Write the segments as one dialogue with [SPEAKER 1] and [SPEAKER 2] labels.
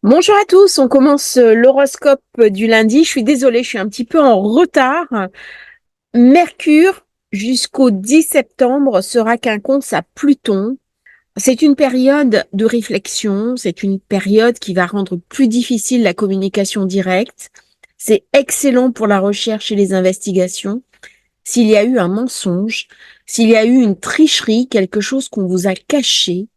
[SPEAKER 1] Bonjour à tous, on commence l'horoscope du lundi. Je suis désolée, je suis un petit peu en retard. Mercure, jusqu'au 10 septembre, sera quinconce à Pluton. C'est une période de réflexion, c'est une période qui va rendre plus difficile la communication directe. C'est excellent pour la recherche et les investigations. S'il y a eu un mensonge, s'il y a eu une tricherie, quelque chose qu'on vous a caché,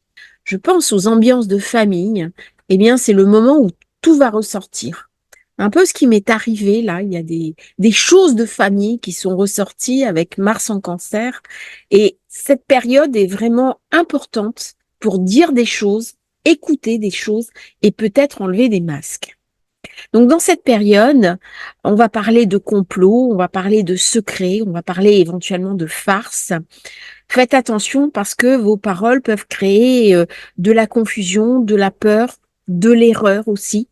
[SPEAKER 1] je pense aux ambiances de famille, eh bien, c'est le moment où tout va ressortir. Un peu ce qui m'est arrivé là, il y a des choses de famille qui sont ressorties avec Mars en Cancer. Et cette période est vraiment importante pour dire des choses, écouter des choses et peut-être enlever des masques. Donc dans cette période, on va parler de complot, on va parler de secrets, on va parler éventuellement de farce. Faites attention parce que vos paroles peuvent créer de la confusion, de la peur, de l'erreur aussi.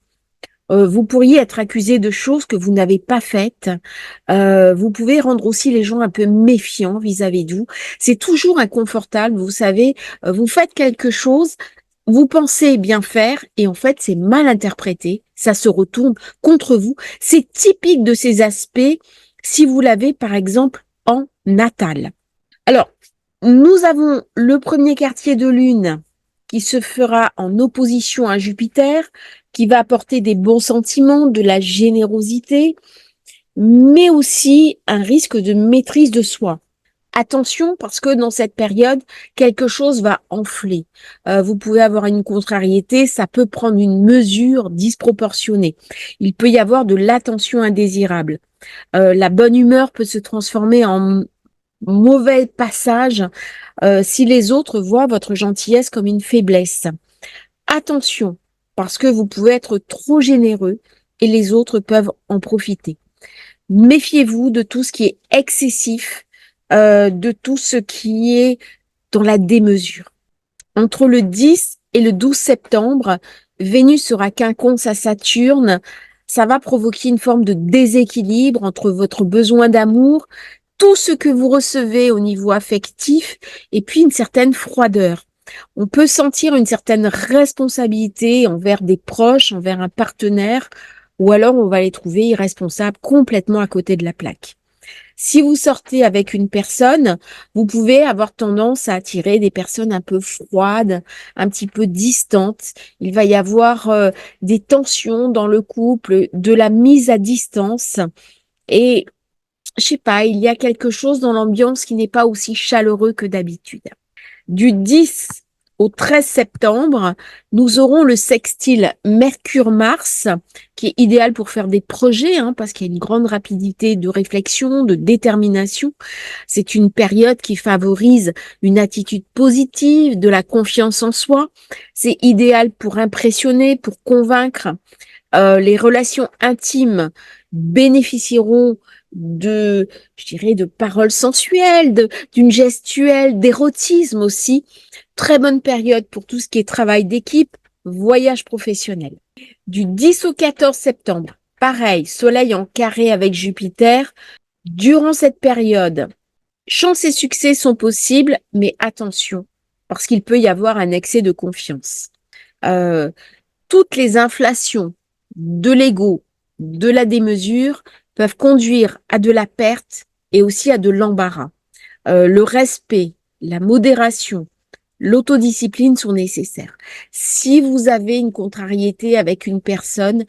[SPEAKER 1] Vous pourriez être accusé de choses que vous n'avez pas faites. Vous pouvez rendre aussi les gens un peu méfiants vis-à-vis de vous. C'est toujours inconfortable, vous savez. Vous faites quelque chose, vous pensez bien faire et en fait c'est mal interprété. Ça se retourne contre vous. C'est typique de ces aspects si vous l'avez par exemple en natal. Alors, nous avons le premier quartier de lune qui se fera en opposition à Jupiter, qui va apporter des bons sentiments, de la générosité, mais aussi un risque de maîtrise de soi. Attention parce que dans cette période, quelque chose va enfler. Vous pouvez avoir une contrariété, ça peut prendre une mesure disproportionnée. Il peut y avoir de l'attention indésirable. La bonne humeur peut se transformer en mauvais passage si les autres voient votre gentillesse comme une faiblesse. Attention, parce que vous pouvez être trop généreux et les autres peuvent en profiter. Méfiez-vous de tout ce qui est excessif, de tout ce qui est dans la démesure. Entre le 10 et le 12 septembre, Vénus sera quinconce à Saturne. Ça va provoquer une forme de déséquilibre entre votre besoin d'amour, tout ce que vous recevez au niveau affectif, et puis une certaine froideur. On peut sentir une certaine responsabilité envers des proches, envers un partenaire, ou alors on va les trouver irresponsables, complètement à côté de la plaque. Si vous sortez avec une personne, vous pouvez avoir tendance à attirer des personnes un peu froides, un petit peu distantes. Il va y avoir des tensions dans le couple, de la mise à distance. Et je sais pas, il y a quelque chose dans l'ambiance qui n'est pas aussi chaleureux que d'habitude. Du 10 au 13 septembre, nous aurons le sextile Mercure-Mars, qui est idéal pour faire des projets, parce qu'il y a une grande rapidité de réflexion, de détermination. C'est une période qui favorise une attitude positive, de la confiance en soi. C'est idéal pour impressionner, pour convaincre. Les relations intimes bénéficieront je dirais, de paroles sensuelles, d'une gestuelle, d'érotisme aussi. Très bonne période pour tout ce qui est travail d'équipe, voyage professionnel. Du 10 au 14 septembre, pareil, Soleil en carré avec Jupiter. Durant cette période, chance et succès sont possibles, mais attention, parce qu'il peut y avoir un excès de confiance. Euh, Toutes les inflations de l'ego, de la démesure, peuvent conduire à de la perte et aussi à de l'embarras. Le respect, la modération, l'autodiscipline sont nécessaires. Si vous avez une contrariété avec une personne,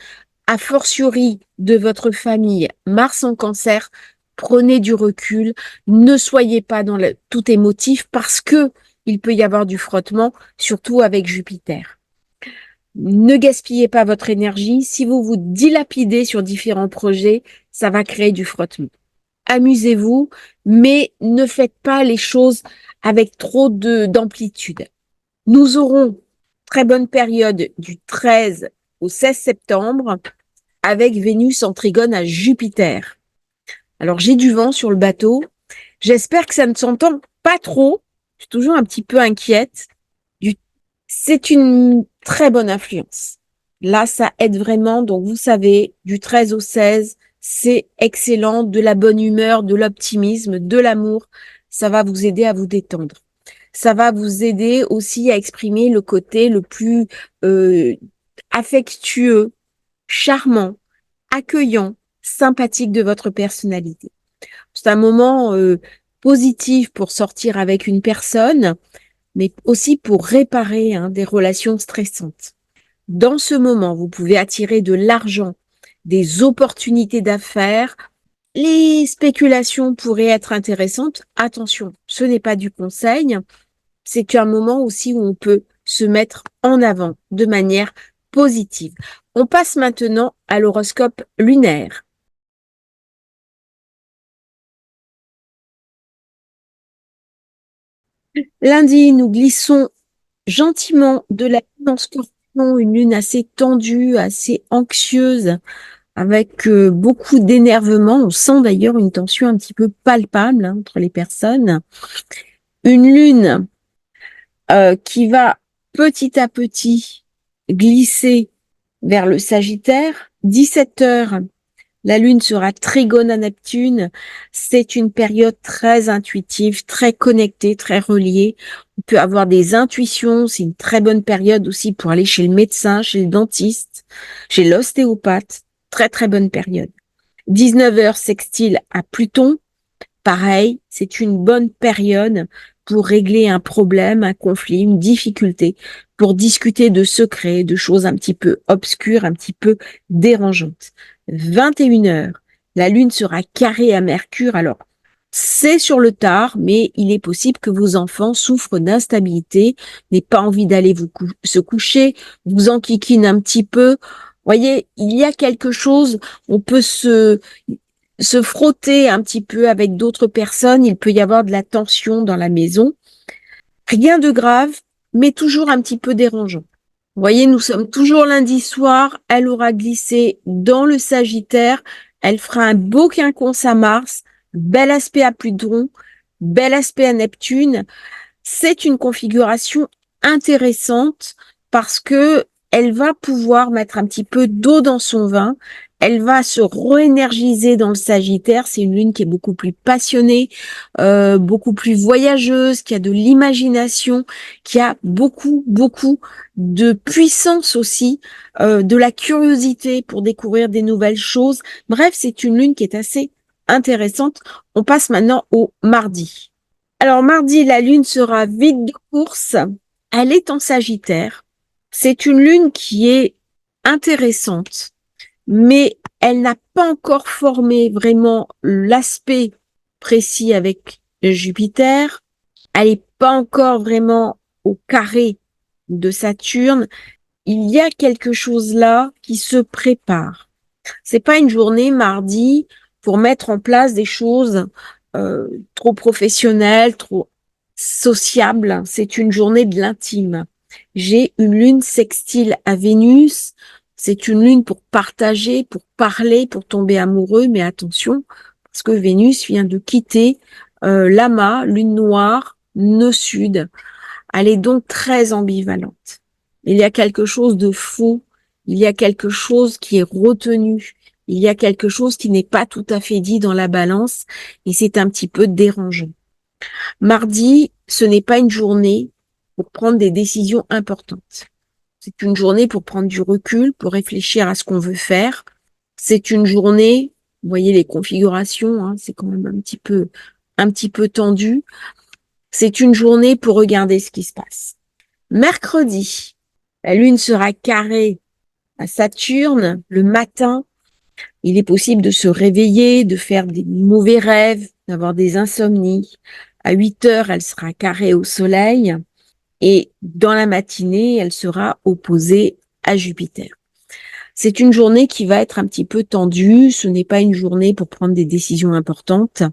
[SPEAKER 1] a fortiori de votre famille, Mars en Cancer, prenez du recul, ne soyez pas dans tout émotif parce que il peut y avoir du frottement, surtout avec Jupiter. Ne gaspillez pas votre énergie. Si vous vous dilapidez sur différents projets, ça va créer du frottement. Amusez-vous, mais ne faites pas les choses avec trop d'amplitude. Nous aurons très bonne période du 13 au 16 septembre avec Vénus en trigone à Jupiter. Alors j'ai du vent sur le bateau. J'espère que ça ne s'entend pas trop. Je suis toujours un petit peu inquiète. C'est une très bonne influence. Là, ça aide vraiment. Donc, vous savez, du 13 au 16, c'est excellent, de la bonne humeur, de l'optimisme, de l'amour. Ça va vous aider à vous détendre. Ça va vous aider aussi à exprimer le côté le plus affectueux, charmant, accueillant, sympathique de votre personnalité. C'est un moment positif pour sortir avec une personne, mais aussi pour réparer des relations stressantes. Dans ce moment, vous pouvez attirer de l'argent, des opportunités d'affaires. Les spéculations pourraient être intéressantes. Attention, ce n'est pas du conseil. C'est un moment aussi où on peut se mettre en avant de manière positive. On passe maintenant à l'horoscope lunaire. Lundi, nous glissons gentiment de la lune en scorpion, une lune assez tendue, assez anxieuse, avec beaucoup d'énervement. On sent d'ailleurs une tension un petit peu palpable entre les personnes. Une lune qui va petit à petit glisser vers le Sagittaire. 17 heures, la Lune sera trigone à Neptune. C'est une période très intuitive, très connectée, très reliée. On peut avoir des intuitions. C'est une très bonne période aussi pour aller chez le médecin, chez le dentiste, chez l'ostéopathe. Très, très bonne période. 19 heures sextile à Pluton. Pareil, c'est une bonne période pour régler un problème, un conflit, une difficulté, pour discuter de secrets, de choses un petit peu obscures, un petit peu dérangeantes. 21 heures, la Lune sera carrée à Mercure. Alors, c'est sur le tard, mais il est possible que vos enfants souffrent d'instabilité, n'aient pas envie d'aller se coucher, vous enquiquinent un petit peu. Voyez, il y a quelque chose, on peut se frotter un petit peu avec d'autres personnes, il peut y avoir de la tension dans la maison. Rien de grave, mais toujours un petit peu dérangeant. Vous voyez, nous sommes toujours lundi soir, elle aura glissé dans le Sagittaire, elle fera un beau quinconce à Mars, bel aspect à Pluton, bel aspect à Neptune. C'est une configuration intéressante parce que elle va pouvoir mettre un petit peu d'eau dans son vin. Elle va se réénergiser dans le Sagittaire. C'est une lune qui est beaucoup plus passionnée, beaucoup plus voyageuse, qui a de l'imagination, qui a beaucoup, beaucoup de puissance aussi, de la curiosité pour découvrir des nouvelles choses. Bref, c'est une lune qui est assez intéressante. On passe maintenant au mardi. Alors, mardi, la lune sera vide de course. Elle est en Sagittaire. C'est une lune qui est intéressante, mais elle n'a pas encore formé vraiment l'aspect précis avec Jupiter. Elle n'est pas encore vraiment au carré de Saturne. Il y a quelque chose là qui se prépare. C'est pas une journée mardi pour mettre en place des choses trop professionnelles, trop sociables. C'est une journée de l'intime. J'ai une lune sextile à Vénus. C'est une lune pour partager, pour parler, pour tomber amoureux. Mais attention, parce que Vénus vient de quitter l'Amas, lune noire, nœud sud. Elle est donc très ambivalente. Il y a quelque chose de faux, il y a quelque chose qui est retenu, il y a quelque chose qui n'est pas tout à fait dit dans la balance et c'est un petit peu dérangeant. Mardi, ce n'est pas une journée pour prendre des décisions importantes. C'est une journée pour prendre du recul, pour réfléchir à ce qu'on veut faire. C'est une journée, vous voyez les configurations, c'est quand même un petit peu tendu. C'est une journée pour regarder ce qui se passe. Mercredi, la Lune sera carrée à Saturne le matin. Il est possible de se réveiller, de faire des mauvais rêves, d'avoir des insomnies. À 8 heures, elle sera carrée au Soleil et dans la matinée, elle sera opposée à Jupiter. C'est une journée qui va être un petit peu tendue. Ce n'est pas une journée pour prendre des décisions importantes.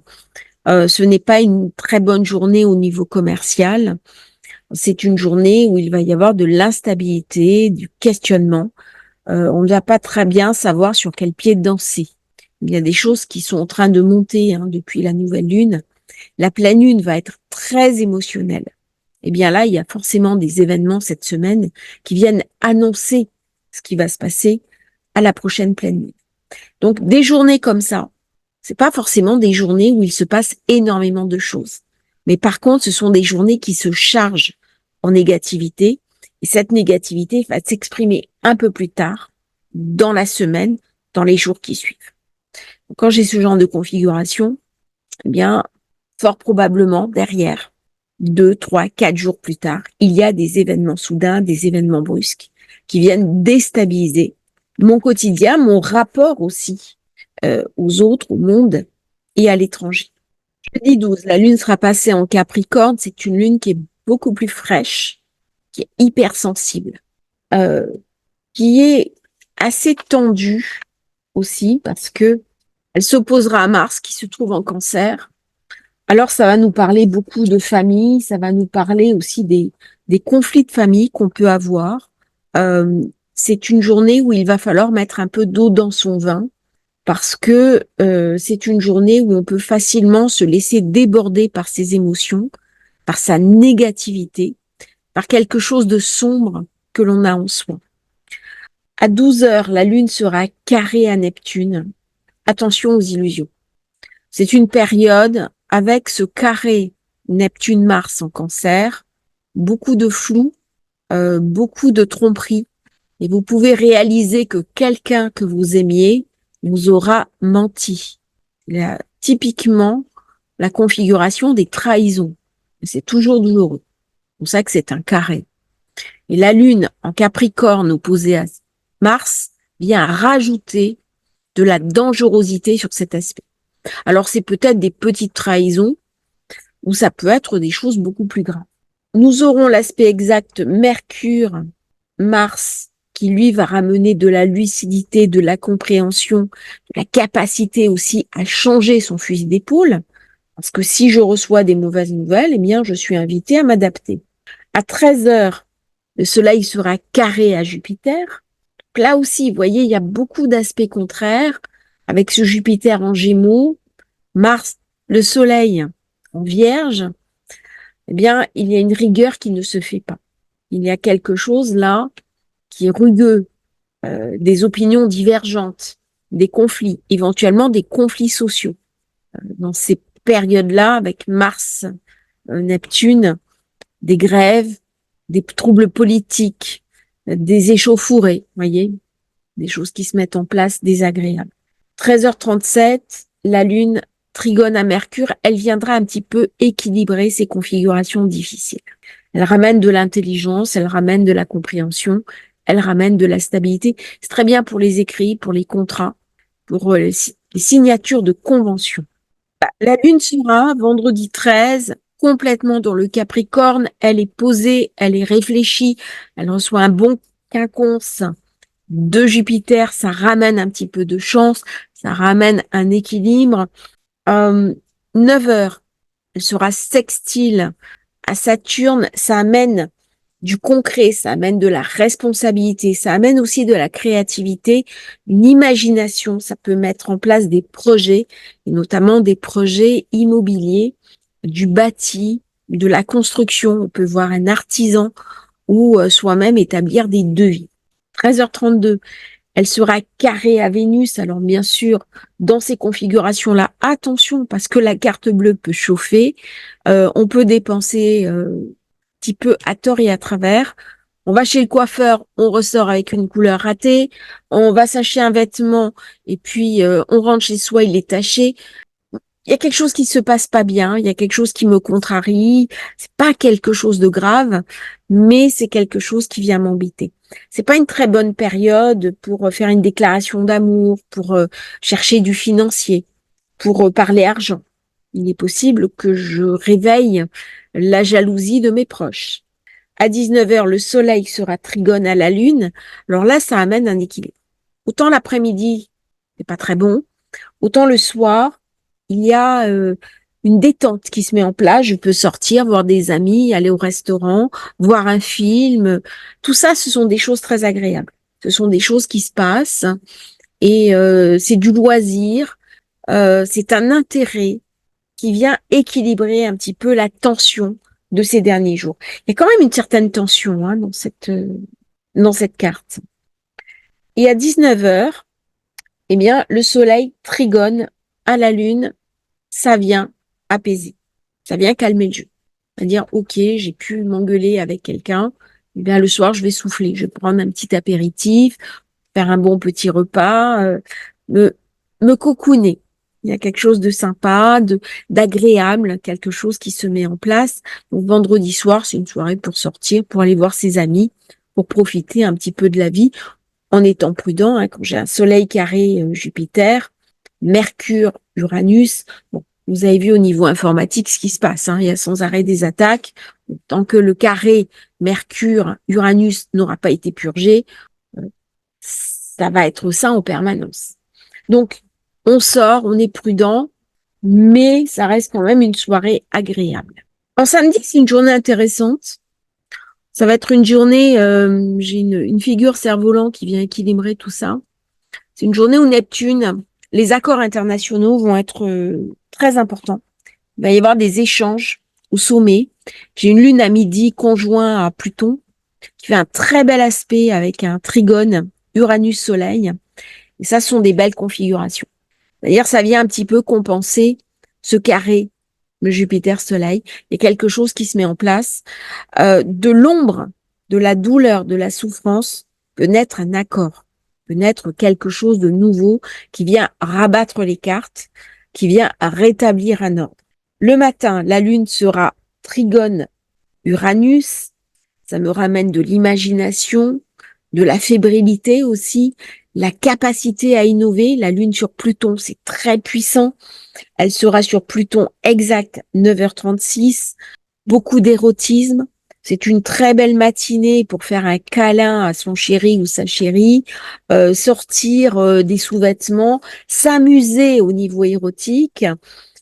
[SPEAKER 1] Ce n'est pas une très bonne journée au niveau commercial. C'est une journée où il va y avoir de l'instabilité, du questionnement. On ne va pas très bien savoir sur quel pied danser. Il y a des choses qui sont en train de monter depuis la nouvelle lune. La pleine lune va être très émotionnelle. Eh bien là, il y a forcément des événements cette semaine qui viennent annoncer ce qui va se passer à la prochaine pleine lune. Donc des journées comme ça, c'est pas forcément des journées où il se passe énormément de choses. Mais par contre, ce sont des journées qui se chargent en négativité Et cette négativité va s'exprimer un peu plus tard dans la semaine, dans les jours qui suivent. Quand j'ai ce genre de configuration, eh bien, fort probablement derrière, 2, 3, 4 jours plus tard, il y a des événements soudains, des événements brusques qui viennent déstabiliser mon quotidien, mon rapport aussi aux autres, au monde et à l'étranger. Jeudi 12, la lune sera passée en Capricorne. C'est une lune qui est beaucoup plus fraîche, qui est hypersensible, euh, qui est assez tendue aussi parce que elle s'opposera à Mars qui se trouve en Cancer. Alors ça va nous parler beaucoup de famille, ça va nous parler aussi des conflits de famille qu'on peut avoir. Euh, c'est une journée où il va falloir mettre un peu d'eau dans son vin parce que c'est une journée où on peut facilement se laisser déborder par ses émotions, par sa négativité, par quelque chose de sombre que l'on a en soi. À 12 heures, la Lune sera carrée à Neptune. Attention aux illusions. C'est une période avec ce carré Neptune-Mars en Cancer, beaucoup de flou, beaucoup de tromperies, et vous pouvez réaliser que quelqu'un que vous aimiez vous aura menti. Typiquement la configuration des trahisons. C'est toujours douloureux. C'est pour ça que c'est un carré. Et la Lune en Capricorne opposée à Mars vient rajouter de la dangerosité sur cet aspect. Alors c'est peut-être des petites trahisons ou ça peut être des choses beaucoup plus graves. Nous aurons l'aspect exact Mercure-Mars qui lui va ramener de la lucidité, de la compréhension, de la capacité aussi à changer son fusil d'épaule. Parce que si je reçois des mauvaises nouvelles, eh bien, je suis invitée à m'adapter. À 13 heures, le Soleil sera carré à Jupiter. Là aussi, vous voyez, il y a beaucoup d'aspects contraires avec ce Jupiter en Gémeaux, Mars, le Soleil en Vierge. Eh bien, il y a une rigueur qui ne se fait pas. Il y a quelque chose là qui est rugueux, des opinions divergentes, des conflits, éventuellement des conflits sociaux. Dans ces périodes-là, avec Mars, Neptune, des grèves, des troubles politiques, des échauffourées, voyez, des choses qui se mettent en place désagréables. 13h37, la Lune trigone à Mercure, elle viendra un petit peu équilibrer ces configurations difficiles. Elle ramène de l'intelligence, elle ramène de la compréhension, elle ramène de la stabilité. C'est très bien pour les écrits, pour les contrats, pour les signatures de conventions. La Lune sera vendredi 13, complètement dans le Capricorne. Elle est posée, elle est réfléchie, elle reçoit un bon quinconce de Jupiter. Ça ramène un petit peu de chance, ça ramène un équilibre. 9 heures, elle sera sextile à Saturne. Ça amène du concret, ça amène de la responsabilité, ça amène aussi de la créativité, une imagination, ça peut mettre en place des projets, et notamment des projets immobiliers, du bâti, de la construction. On peut voir un artisan ou soi-même établir des devis. 13h32, elle sera carrée à Vénus. Alors bien sûr, dans ces configurations-là, attention parce que la carte bleue peut chauffer. On peut dépenser petit peu à tort et à travers. On va chez le coiffeur, on ressort avec une couleur ratée. On va s'acheter un vêtement et puis on rentre chez soi, il est taché. Il y a quelque chose qui se passe pas bien, il y a quelque chose qui me contrarie. C'est pas quelque chose de grave, mais c'est quelque chose qui vient m'embêter. C'est pas une très bonne période pour faire une déclaration d'amour, pour chercher du financier, pour parler argent. Il est possible que je réveille la jalousie de mes proches. À 19 heures, le soleil sera trigone à la lune. Alors là, ça amène un équilibre. Autant l'après-midi, c'est pas très bon, autant le soir, il y a une détente qui se met en place. Je peux sortir, voir des amis, aller au restaurant, voir un film. Tout ça, ce sont des choses très agréables. Ce sont des choses qui se passent et c'est du loisir. C'est un intérêt qui vient équilibrer un petit peu la tension de ces derniers jours. Il y a quand même une certaine tension dans cette carte. Et à 19 heures, eh bien, le soleil trigone à la lune, ça vient apaiser, ça vient calmer le jeu. C'est-à-dire, ok, j'ai pu m'engueuler avec quelqu'un, Eh bien, le soir, je vais souffler. Je vais prendre un petit apéritif, faire un bon petit repas, me, me cocooner. Il y a quelque chose de sympa, d'agréable, quelque chose qui se met en place. Donc, vendredi soir, c'est une soirée pour sortir, pour aller voir ses amis, pour profiter un petit peu de la vie, en étant prudent, hein, quand j'ai un soleil carré Jupiter, Mercure, Uranus. Bon, vous avez vu au niveau informatique ce qui se passe, hein, il y a sans arrêt des attaques. Tant que le carré Mercure, Uranus n'aura pas été purgé, ça va être ça en permanence. Donc, on sort, on est prudent, mais ça reste quand même une soirée agréable. En samedi, c'est une journée intéressante. Ça va être une journée, j'ai une figure cerf-volant qui vient équilibrer tout ça. C'est une journée où Neptune, les accords internationaux vont être très importants. Il va y avoir des échanges au sommet. J'ai une lune à midi conjoint à Pluton qui fait un très bel aspect avec un trigone Uranus-Soleil. Et ça, ce sont des belles configurations. D'ailleurs, ça vient un petit peu compenser ce carré, le Jupiter-Soleil. Il y a quelque chose qui se met en place. De l'ombre, de la douleur, de la souffrance, peut naître un accord, peut naître quelque chose de nouveau qui vient rabattre les cartes, qui vient rétablir un ordre. Le matin, la Lune sera trigone Uranus. Ça me ramène de l'imagination, de la fébrilité aussi, la capacité à innover. La Lune sur Pluton, c'est très puissant. Elle sera sur Pluton exact 9h36. Beaucoup d'érotisme. C'est une très belle matinée pour faire un câlin à son chéri ou sa chérie, sortir des sous-vêtements, s'amuser au niveau érotique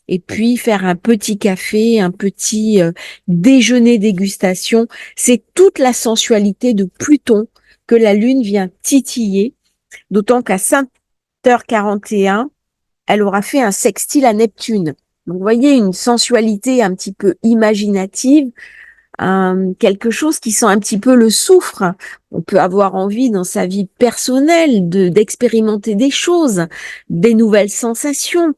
[SPEAKER 1] et puis faire un petit café, un petit déjeuner dégustation. C'est toute la sensualité de Pluton que la Lune vient titiller, d'autant qu'à 5h41, elle aura fait un sextile à Neptune. Donc, vous voyez, une sensualité un petit peu imaginative, quelque chose qui sent un petit peu le soufre. On peut avoir envie dans sa vie personnelle d'expérimenter des choses, des nouvelles sensations,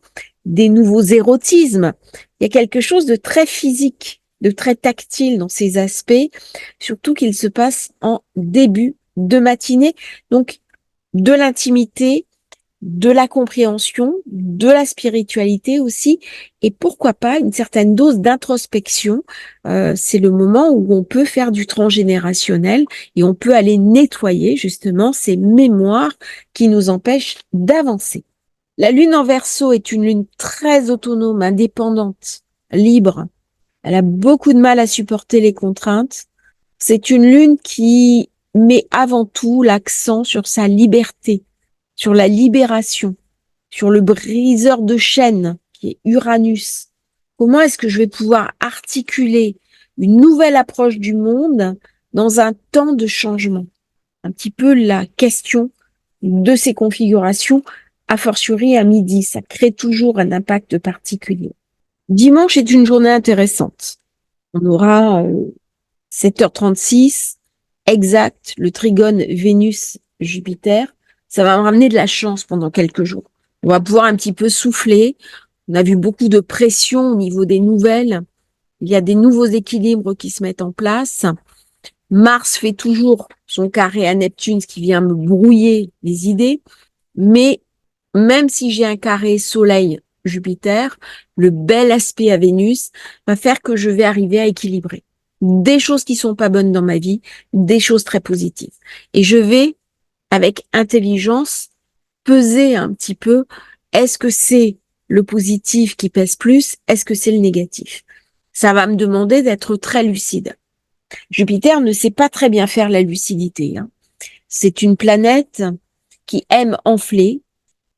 [SPEAKER 1] des nouveaux érotismes. Il y a quelque chose de très physique, de très tactile dans ces aspects, surtout qu'il se passe en début de matinée. Donc, de l'intimité, de la compréhension, de la spiritualité aussi, et pourquoi pas une certaine dose d'introspection. C'est le moment où on peut faire du transgénérationnel et on peut aller nettoyer justement ces mémoires qui nous empêchent d'avancer. La lune en Verseau est une lune très autonome, indépendante, libre. Elle a beaucoup de mal à supporter les contraintes. C'est une lune qui met avant tout l'accent sur sa liberté, sur la libération, sur le briseur de chaînes qui est Uranus. Comment est-ce que je vais pouvoir articuler une nouvelle approche du monde dans un temps de changement? Un petit peu la question de ces configurations, a fortiori à midi. Ça crée toujours un impact particulier. Dimanche est une journée intéressante. On aura 7h36, exact, le trigone Vénus-Jupiter. Ça va me ramener de la chance pendant quelques jours. On va pouvoir un petit peu souffler. On a vu beaucoup de pression au niveau des nouvelles. Il y a des nouveaux équilibres qui se mettent en place. Mars fait toujours son carré à Neptune, ce qui vient me brouiller les idées. Mais même si j'ai un carré Soleil-Jupiter, le bel aspect à Vénus va faire que je vais arriver à équilibrer des choses qui sont pas bonnes dans ma vie, des choses très positives. Et je vais, avec intelligence, peser un petit peu, est-ce que c'est le positif qui pèse plus? Est-ce que c'est le négatif? Ça va me demander d'être très lucide. Jupiter ne sait pas très bien faire la lucidité, hein. C'est une planète qui aime enfler,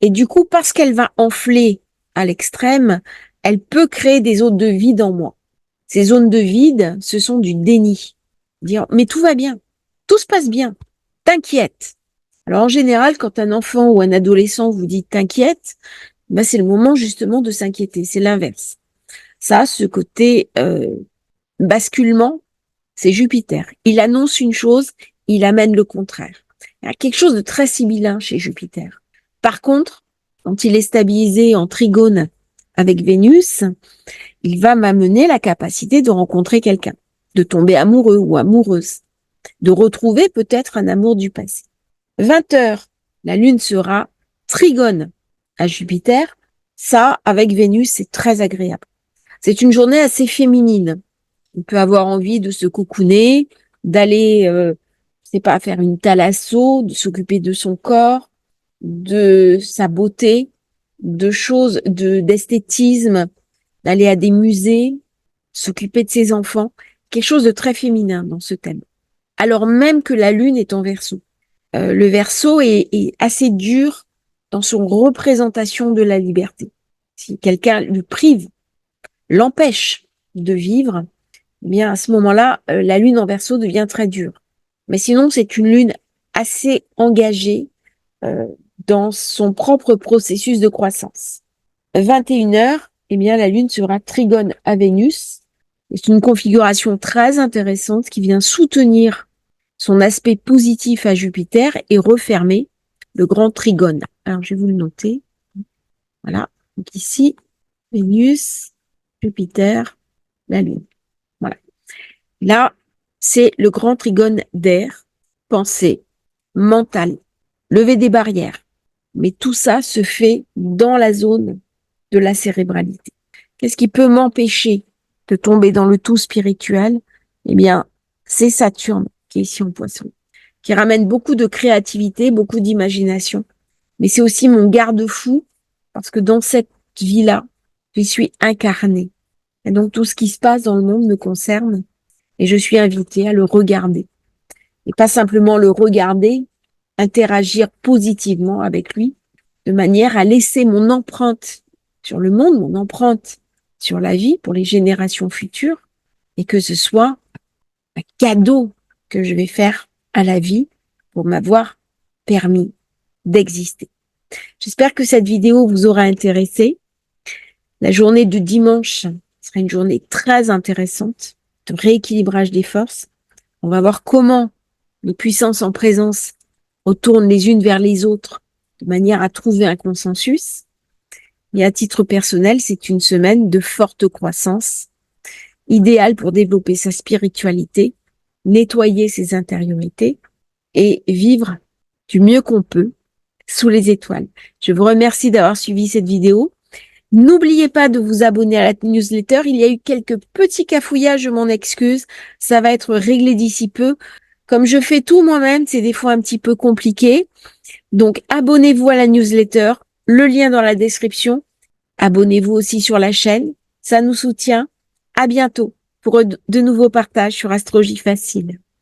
[SPEAKER 1] et du coup, parce qu'elle va enfler à l'extrême, elle peut créer des zones de vide en moi. Ces zones de vide, ce sont du déni. Dire, mais tout va bien, tout se passe bien, t'inquiète. Alors en général, quand un enfant ou un adolescent vous dit t'inquiète, ben c'est le moment justement de s'inquiéter, c'est l'inverse. Ça, ce côté basculement, c'est Jupiter. Il annonce une chose, il amène le contraire. Il y a quelque chose de très sibyllin chez Jupiter. Par contre, quand il est stabilisé en trigone avec Vénus, il va m'amener la capacité de rencontrer quelqu'un, de tomber amoureux ou amoureuse. de retrouver peut-être un amour du passé. 20 heures, la Lune sera trigone à Jupiter. Ça, avec Vénus, c'est très agréable. C'est une journée assez féminine. On peut avoir envie de se cocooner, d'aller, je sais pas, faire une thalasso, de s'occuper de son corps, de sa beauté, de choses, d'esthétisme, d'aller à des musées, s'occuper de ses enfants. Quelque chose de très féminin dans ce thème. Alors même que la Lune est en Verseau. Le Verseau est assez dur dans son représentation de la liberté. Si quelqu'un lui prive, l'empêche de vivre, eh bien à ce moment-là, la Lune en Verseau devient très dure. Mais sinon, c'est une Lune assez engagée euh, dans son propre processus de croissance. 21 heures, eh bien la Lune sera trigone à Vénus. C'est une configuration très intéressante qui vient soutenir son aspect positif à Jupiter et refermer le grand trigone. Alors, je vais vous le noter. Voilà. Donc ici, Vénus, Jupiter, la Lune. Voilà. Là, c'est le grand trigone d'air, pensée, mental, lever des barrières. Mais tout ça se fait dans la zone de la cérébralité. Qu'est-ce qui peut m'empêcher de tomber dans le tout spirituel? Eh bien, c'est Saturne qui est ici en Poisson, qui ramène beaucoup de créativité, beaucoup d'imagination. Mais c'est aussi mon garde-fou, parce que dans cette vie-là, je suis incarnée. Et donc tout ce qui se passe dans le monde me concerne, et je suis invitée à le regarder. Et pas simplement le regarder, interagir positivement avec lui, de manière à laisser mon empreinte sur le monde, mon empreinte sur la vie pour les générations futures, et que ce soit un cadeau que je vais faire à la vie pour m'avoir permis d'exister. J'espère que cette vidéo vous aura intéressé. La journée de dimanche sera une journée très intéressante de rééquilibrage des forces. On va voir comment les puissances en présence retournent les unes vers les autres de manière à trouver un consensus. Et à titre personnel, c'est une semaine de forte croissance, idéale pour développer sa spiritualité, nettoyer ses intériorités et vivre du mieux qu'on peut sous les étoiles. Je vous remercie d'avoir suivi cette vidéo. N'oubliez pas de vous abonner à la newsletter. Il y a eu quelques petits cafouillages, je m'en excuse. Ça va être réglé d'ici peu. Comme je fais tout moi-même, c'est des fois un petit peu compliqué. Donc, abonnez-vous à la newsletter. Le lien dans la description. Abonnez-vous aussi sur la chaîne. Ça nous soutient. À bientôt pour de nouveaux partages sur Astrologie Facile.